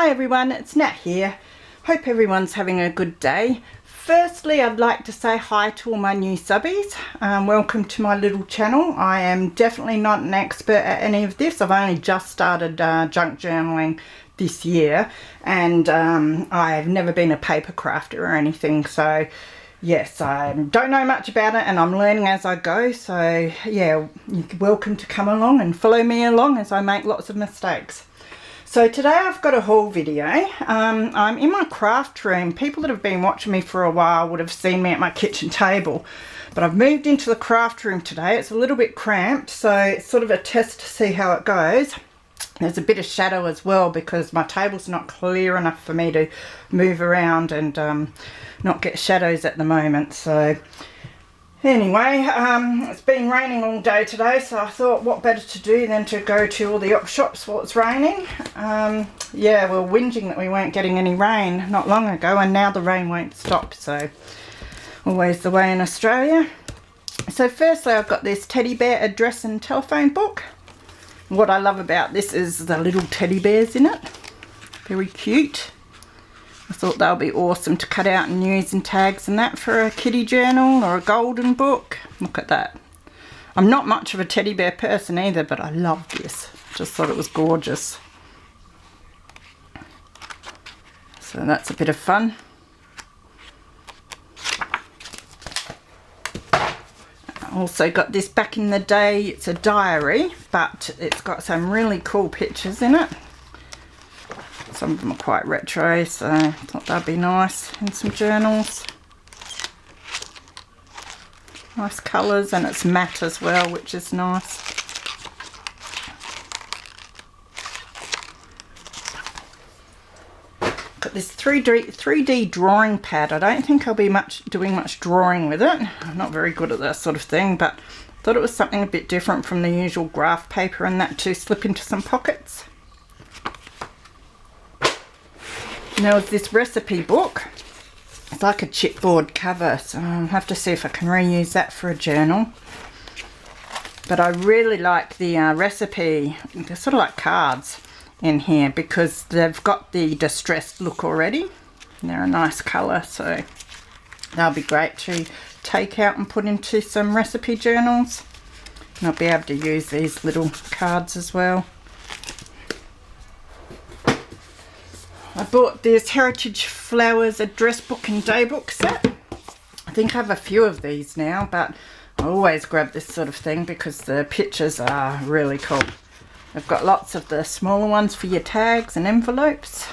Hi everyone, it's Nat here. Hope everyone's having a good day. Firstly, I'd like to say hi to all my new subbies. Welcome to my little channel. I am definitely not an expert at any of this. I've only just started junk journaling this year, and I've never been a paper crafter or anything, so yes, I don't know much about it and I'm learning as I go. So yeah, you're welcome to come along and follow me along as I make lots of mistakes. So today I've got a haul video. I'm in my craft room. People that have been watching me for a while would have seen me at my kitchen table, but I've moved into the craft room today. It's a little bit cramped, so it's sort of a test to see how it goes. There's a bit of shadow as well because my table's not clear enough for me to move around and not get shadows at the moment. So anyway, it's been raining all day today, so I thought what better to do than to go to all the op shops while it's raining. Yeah, we were whinging that we weren't getting any rain not long ago, and now the rain won't stop, so always the way in Australia. So firstly, I've got this teddy bear address and telephone book. What I love about this is the little teddy bears in it. Very cute. I thought they'll be awesome to cut out and use in tags and that for a kitty journal or a golden book. Look at that. I'm not much of a teddy bear person either, but I love this. Just thought it was gorgeous. So that's a bit of fun. I also got this back in the day. It's a diary, but it's got some really cool pictures in it. Some of them are quite retro, so I thought that'd be nice in some journals. Nice colours, and it's matte as well, which is nice. Got this 3D drawing pad. I don't think I'll be doing much drawing with it. I'm not very good at that sort of thing, but I thought it was something a bit different from the usual graph paper and that to slip into some pockets. And there was this recipe book. It's like a chipboard cover, so I'll have to see if I can reuse that for a journal. But I really like the recipe. They're sort of like cards in here because they've got the distressed look already. They're a nice colour, so they'll be great to take out and put into some recipe journals. And I'll be able to use these little cards as well. I bought this Heritage Flowers address book and daybook set. I think I have a few of these now, but I always grab this sort of thing because the pictures are really cool. I've got lots of the smaller ones for your tags and envelopes,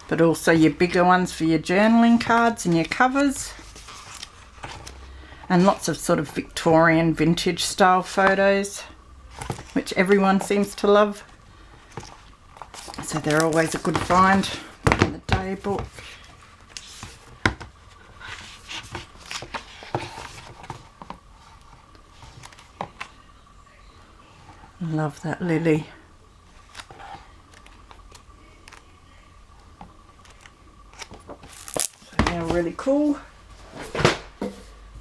but also your bigger ones for your journaling cards and your covers, and lots of sort of Victorian vintage style photos, which everyone seems to love. So they're always a good find in the day book. Love that lily. So they're really cool.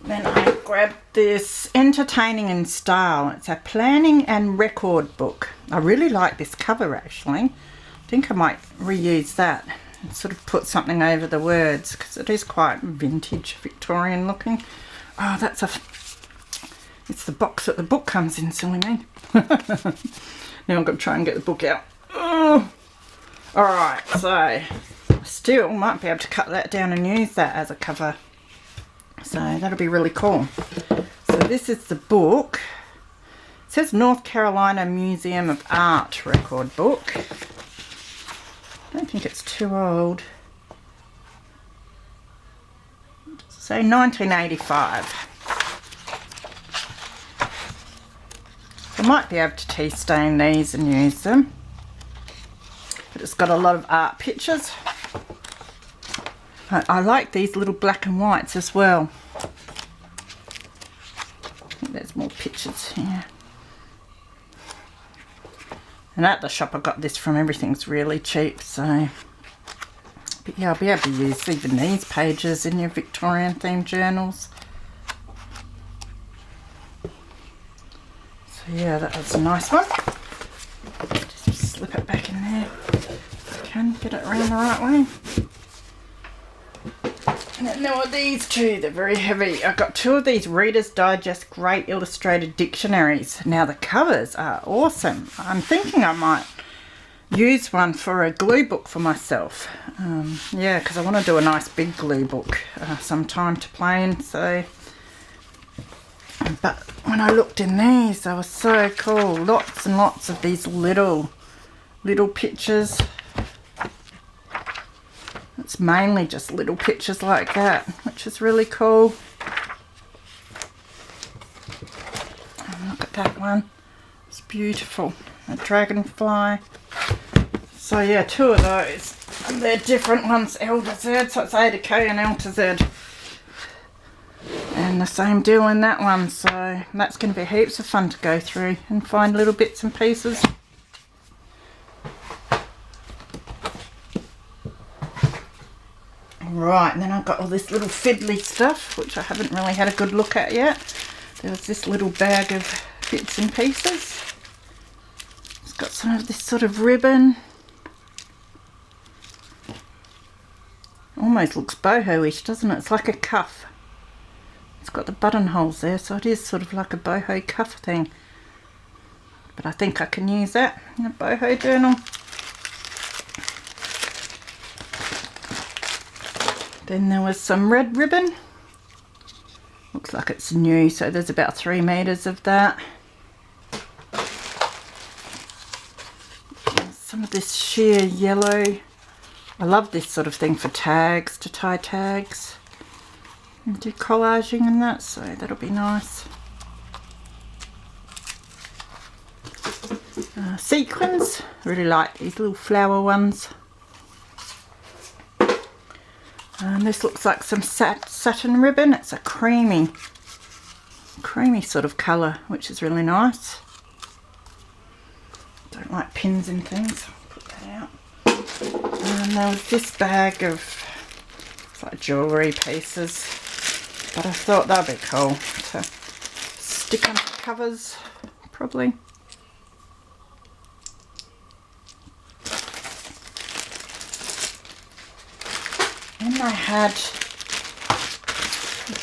Then I grabbed this Entertaining in Style. It's a planning and record book. I really like this cover actually. I think I might reuse that and sort of put something over the words because it is quite vintage Victorian looking. Oh, it's the box that the book comes in, silly me. Now I'm going to try and get the book out. Oh. Alright, so I still might be able to cut that down and use that as a cover. So that'll be really cool. So this is the book. It says North Carolina Museum of Art record book. I don't think it's too old. So 1985. I might be able to tea stain these and use them. But it's got a lot of art pictures. I like these little black and whites as well. I think there's more pictures here. And at the shop I got this from. Everything's really cheap, so but yeah, I'll be able to use even these pages in your Victorian themed journals. So yeah, that was a nice one. Just slip it back in there. Get it around the right way. And then there were these two, they're very heavy. I got two of these Reader's Digest Great Illustrated Dictionaries. Now the covers are awesome. I'm thinking I might use one for a glue book for myself. Yeah, because I want to do a nice big glue book sometime to play in. So, but when I looked in these, they were so cool. Lots and lots of these little pictures. It's mainly just little pictures like that, which is really cool. And look at that one. It's beautiful. A dragonfly. So yeah, two of those. And they're different ones, L to Z, so it's A to K and L to Z. And the same deal in that one, so that's going to be heaps of fun to go through and find little bits and pieces. Right, and then I've got all this little fiddly stuff, which I haven't really had a good look at yet. There was this little bag of bits and pieces. It's got some of this sort of ribbon. Almost looks boho-ish, doesn't it? It's like a cuff. It's got the buttonholes there, so it is sort of like a boho cuff thing. But I think I can use that in a boho journal. Then there was some red ribbon. Looks like it's new, so there's about 3 meters of that. Some of this sheer yellow. I love this sort of thing for tags, to tie tags and do collaging and that, so that'll be nice. Sequins, I really like these little flower ones. And this looks like some satin ribbon. It's a creamy sort of colour, which is really nice. Don't like pins and things. I'll put that out. And there was this bag of like jewellery pieces, but I thought that'd be cool to stick on covers, probably. And I had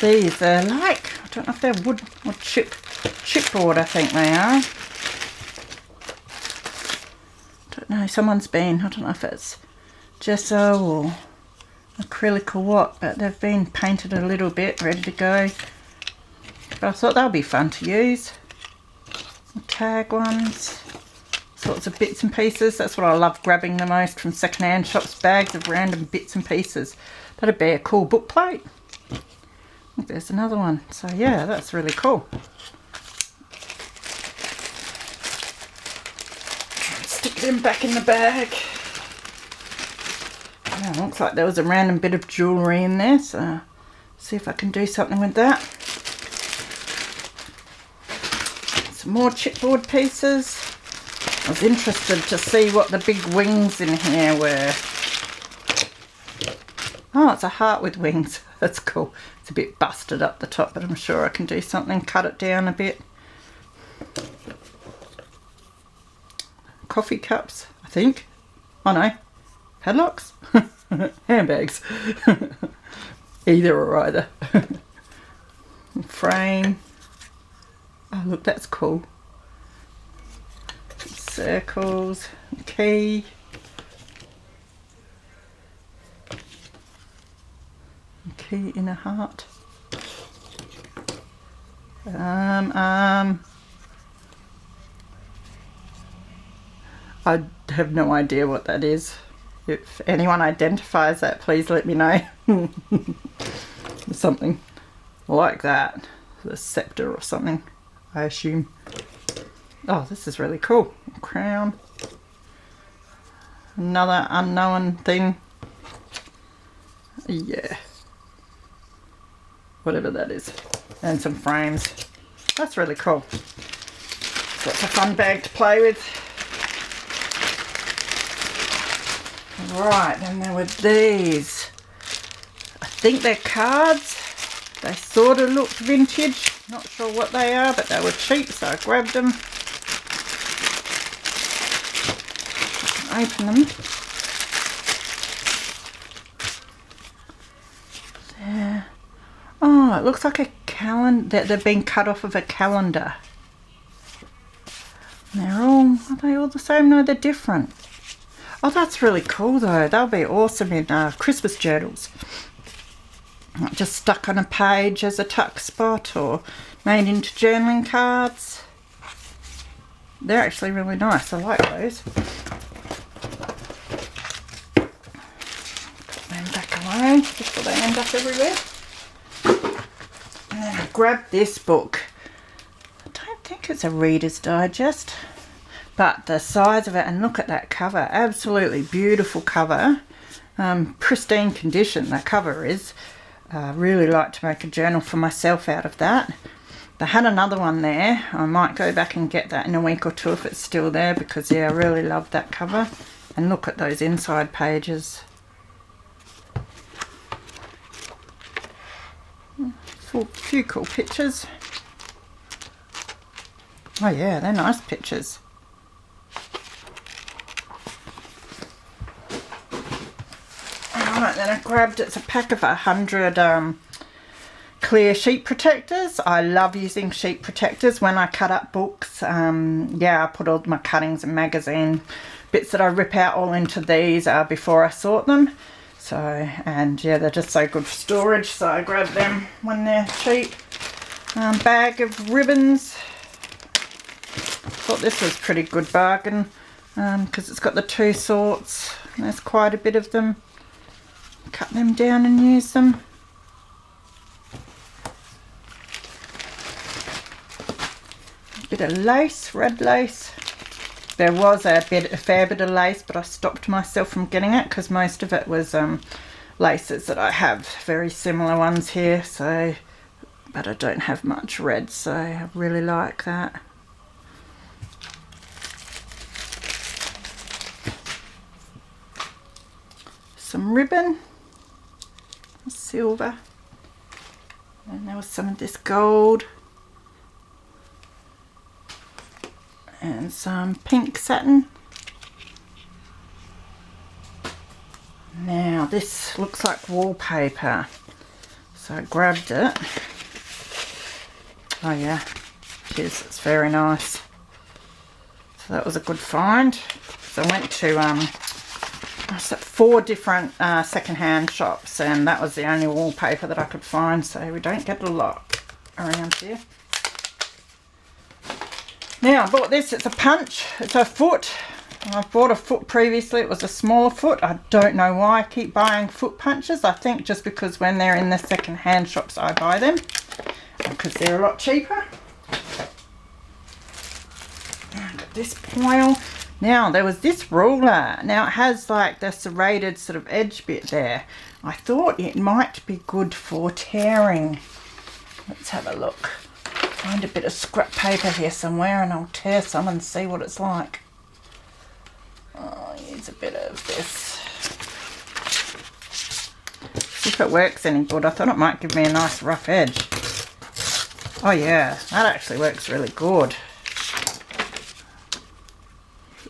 these, they're like, I don't know if they're wood or chipboard, I think they are. Don't know, someone's been, I don't know if it's gesso or acrylic or what, but they've been painted a little bit, ready to go. But I thought they'll be fun to use. Tag ones. Sorts of bits and pieces. That's what I love grabbing the most from secondhand shops, bags of random bits and pieces. That'd be a cool book plate. Look, there's another one. So yeah, that's really cool. Stick them back in the bag. Oh, looks like there was a random bit of jewellery in there, so see if I can do something with that. Some more chipboard pieces. I was interested to see what the big wings in here were. Oh, it's a heart with wings. That's cool. It's a bit busted up the top, but I'm sure I can do something, cut it down a bit. Coffee cups, I think. Oh no, padlocks? Handbags. Either or either. Frame. Oh look, that's cool. Circles, key, key in a heart. I have no idea what that is. If anyone identifies that, please let me know. Something like that. The scepter or something, I assume. Oh, this is really cool. Crown. Another unknown thing. Yeah. Whatever that is. And some frames. That's really cool. So it's a fun bag to play with. Right, then there were these. I think they're cards. They sort of looked vintage. Not sure what they are, but they were cheap, so I grabbed them. Open them. it looks like a calendar, that they've been cut off of a calendar. Are they all the same? No, they're different. Oh, that's really cool though. They'll be awesome in Christmas journals. Just stuck on a page as a tuck spot or made into journaling cards. They're actually really nice. I like those. Put them back away before they end up everywhere. And then I grabbed this book. I don't think it's a Reader's Digest, but the size of it, and look at that cover. Absolutely beautiful cover. Pristine condition that cover is. Really like to make a journal for myself out of that. They had another one there. I might go back and get that in a week or two if it's still there, because yeah, I really love that cover. And look at those inside pages. A few cool pictures. Oh yeah, they're nice pictures. Alright, then I grabbed, it's a pack of 100 clear sheet protectors. I love using sheet protectors when I cut up books. Yeah, I put all my cuttings and magazine bits that I rip out all into these before I sort them. So, and yeah, they're just so good for storage, so I grabbed them when they're cheap. Bag of ribbons. Thought this was a pretty good bargain because it's got the two sorts. There's quite a bit of them. Cut them down and use them. A bit of lace, red lace. There was a fair bit of lace, but I stopped myself from getting it because most of it was laces that I have, very similar ones here. So, but I don't have much red, so I really like that. Some ribbon, silver, and there was some of this gold. And some pink satin. Now this looks like wallpaper, so I grabbed it. Oh yeah, it is, it's very nice. So that was a good find. So I went to 4 different second-hand shops, and that was the only wallpaper that I could find, so we don't get a lot around here. Now I bought this, it's a punch, it's a foot. I've bought a foot previously, it was a smaller foot. I don't know why I keep buying foot punches. I think just because when they're in the second hand shops I buy them, because they're a lot cheaper. Got this foil. Now there was this ruler. Now it has like the serrated sort of edge bit there. I thought it might be good for tearing. Let's have a look. Find a bit of scrap paper here somewhere and I'll tear some and see what it's like. Oh, I'll use a bit of this. See if it works any good. I thought it might give me a nice rough edge. Oh yeah, that actually works really good.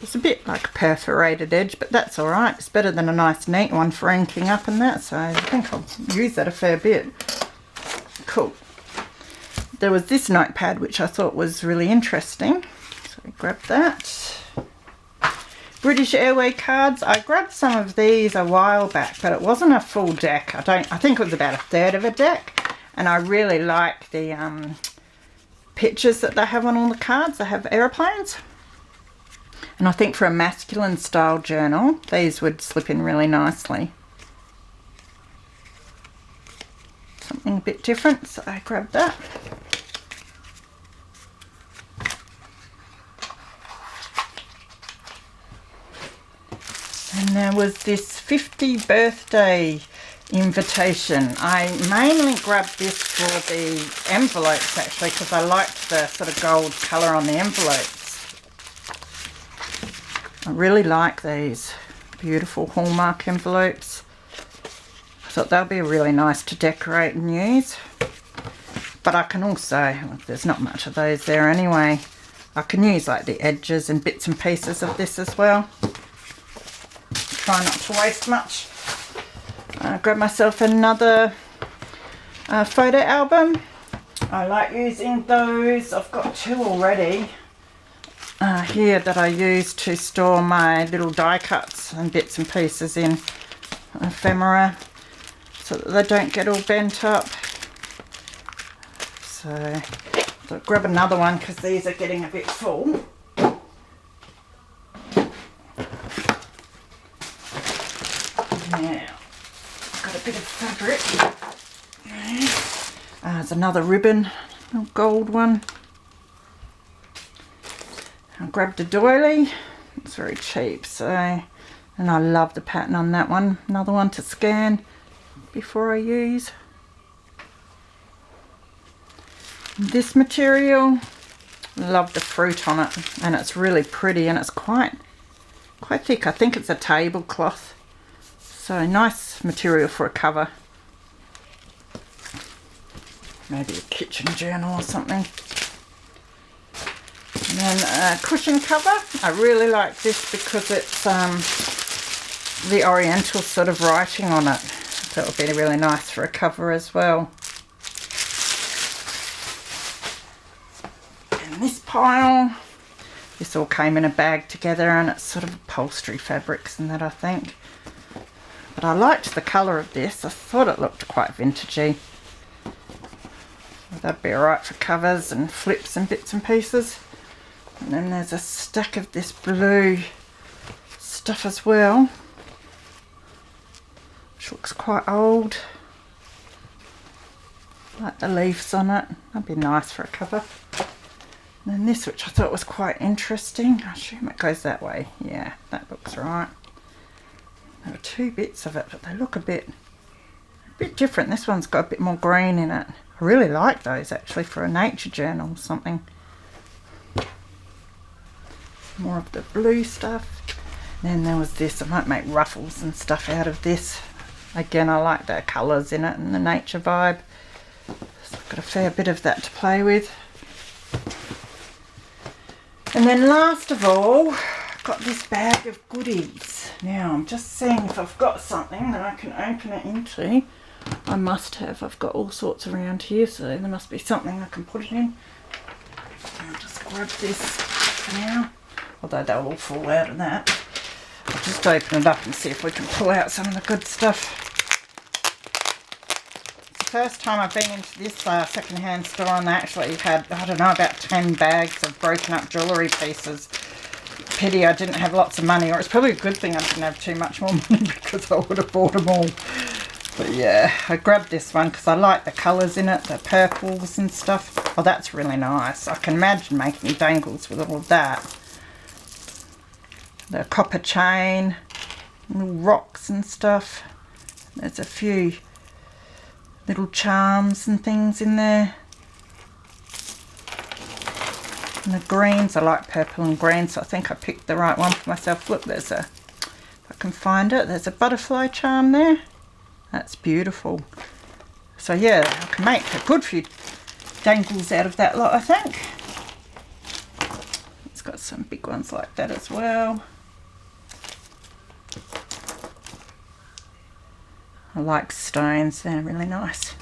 It's a bit like a perforated edge, but that's alright. It's better than a nice neat one for inking up and that, so I think I'll use that a fair bit. Cool. There was this notepad which I thought was really interesting, so I grabbed that. British Airways cards. I grabbed some of these a while back, but it wasn't a full deck. I think it was about 1/3 of a deck, and I really like the pictures that they have on all the cards. They have aeroplanes, and I think for a masculine style journal these would slip in really nicely. Something a bit different, so I grabbed that. And there was this 50 birthday invitation. I mainly grabbed this for the envelopes actually, because I liked the sort of gold colour on the envelopes. I really like these beautiful Hallmark envelopes. I thought they'll be really nice to decorate and use. But I can also, there's not much of those there anyway, I can use like the edges and bits and pieces of this as well. Try not to waste much. I grabbed myself another photo album. I like using those. I've got 2 already here that I use to store my little die cuts and bits and pieces in ephemera so that they don't get all bent up. So I'll grab another one because these are getting a bit full. Now, I've got a bit of fabric. There's another ribbon, a gold one. I grabbed a doily. It's very cheap, so, and I love the pattern on that one. Another one to scan before I use. This material, love the fruit on it, and it's really pretty, and it's quite thick. I think it's a tablecloth, so nice material for a cover. Maybe a kitchen journal or something. And then a cushion cover. I really like this because it's the oriental sort of writing on it. So it'll be really nice for a cover as well. And this pile, this all came in a bag together, and it's sort of upholstery fabrics and that, I think. But I liked the colour of this. I thought it looked quite vintagey. That'd be alright for covers and flips and bits and pieces. And then there's a stack of this blue stuff as well, which looks quite old. Like the leaves on it. That'd be nice for a cover. And then this, which I thought was quite interesting. I assume it goes that way. Yeah, that looks right. There are 2 bits of it, but they look a bit different. This one's got a bit more green in it. I really like those actually for a nature journal or something. More of the blue stuff. And then there was this. I might make ruffles and stuff out of this. Again, I like the colours in it and the nature vibe. So I've got a fair bit of that to play with. And then last of all, I've got this bag of goodies. Now I'm just seeing if I've got something that I can open it into. I must have. I've got all sorts around here, so there must be something I can put it in. I'll just grab this for now, although they'll all fall out of that. I'll just open it up and see if we can pull out some of the good stuff. It's the first time I've been into this second-hand store, and they actually had, I don't know, about 10 bags of broken up jewellery pieces. Pity I didn't have lots of money, or it's probably a good thing I didn't have too much more money because I would have bought them all. But yeah, I grabbed this one because I like the colours in it, the purples and stuff. Oh, that's really nice. I can imagine making dangles with all of that. The copper chain, little rocks and stuff. There's a few little charms and things in there. And the greens, I like purple and green, so I think I picked the right one for myself. Look, there's a, if I can find it, there's a butterfly charm there. That's beautiful. So yeah, I can make a good few dangles out of that lot, I think. It's got some big ones like that as well. I like stones, they're really nice.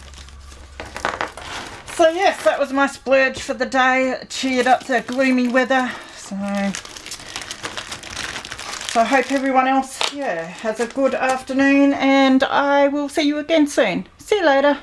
So yes, that was my splurge for the day. It cheered up the gloomy weather. So I hope everyone else, yeah, has a good afternoon, and I will see you again soon. See you later.